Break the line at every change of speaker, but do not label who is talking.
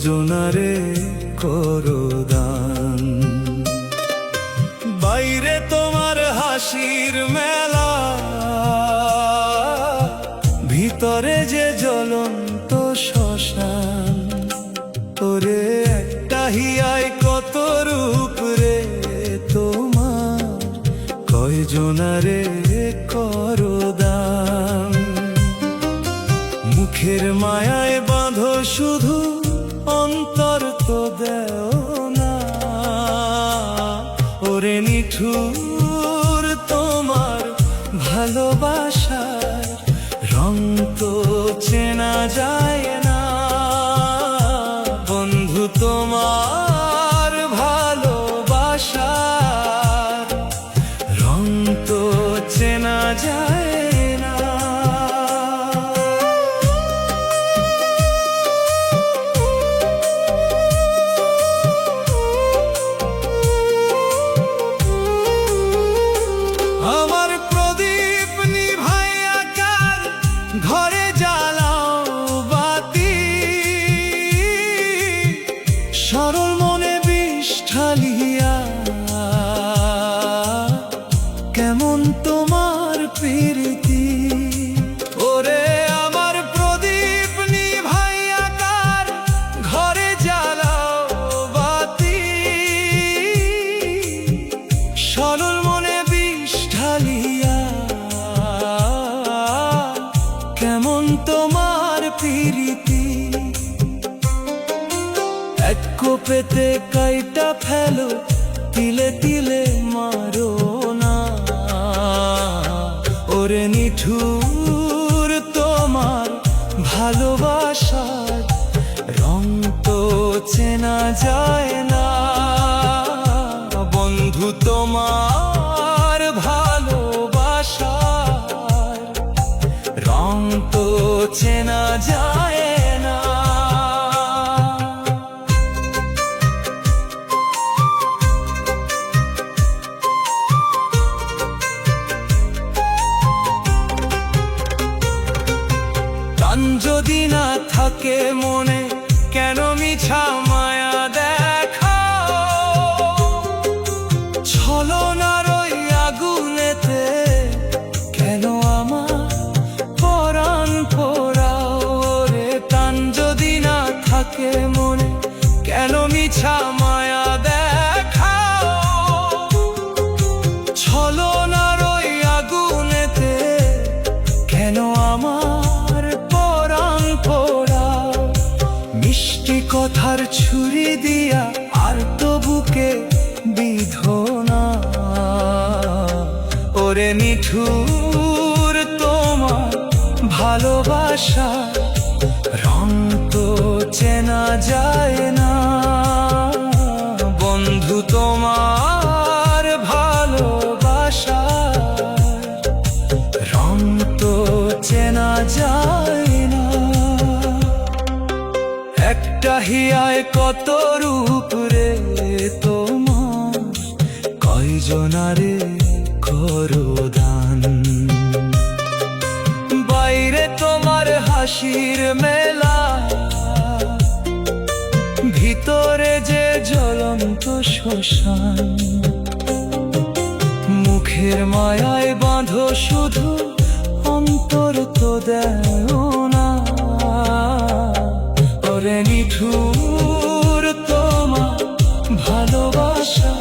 কয়জনারে করো দান। বাইরে তোমার হাসির মেলা, ভিতরে যে জ্বলন্ত শ্মশান। ওরে একটা হিয়ায় কত রূপ রে তোমার, কয়জনারে করো দান। মুখের মায়ায় বাঁধো শুধু, অন্তর তো দেও না। ওরে নিঠুর তোমার ভালোবাসার রং তো চেনা যায় না। বন্ধু তোমার ভালোবাসার রং তো চেনা যায় না। আমার প্রদীপ নিভাইয়া কার ঘরে জ্বালাও বাতি, সরল মনে বিষ ঢালিয়া কেমন তোমার প্রীতি। ওরে আমার প্রদীপ নিভাইয়া কার ঘরে জ্বালাও বাতি, সরল মনে বিষ ঢালিয়া কেমন তোমার প্রীতি। এক কোপেতে কাইটা ফেলো, তিলে তিলে মারো না। ওরে নিঠুর তোমার ভালোবাসার রং তো চেনা যায় না। বন্ধু তোমার ভালোবাসার রং তো চেনা যায় না। টান যদি না থাকে মনে, কেন মিছা মায়া দেখাও। ছলনার ওই আগুনেতে কেন আমার পরাণ পোড়াও। রে টান যদি না থাকে মনে, কেন মিছা মায়া দেখাও। ছলনার ওই আগুনেতে কেন আমার পরাণ পোড়াও। মিষ্টি কথার ছুরি দিয়া আর তো বুকে বিধো না। ওরে নিঠুর তোমার ভালোবাসার রং তো চেনা যায় না। বন্ধু তোমার ভালোবাসার রং তো চেনা যায় না। একটা হিয়ায় কত রূপ রে তোমার, কয়জনারে করো দান। বাইরে তোমার হাসির মেলা, ভিতরে যে জ্বলন্ত শ্মশান। মুখের মায়ায় বাঁধো শুধু, অন্তর তো দেও না। ওরে নিঠুর তোমার ভালোবাসা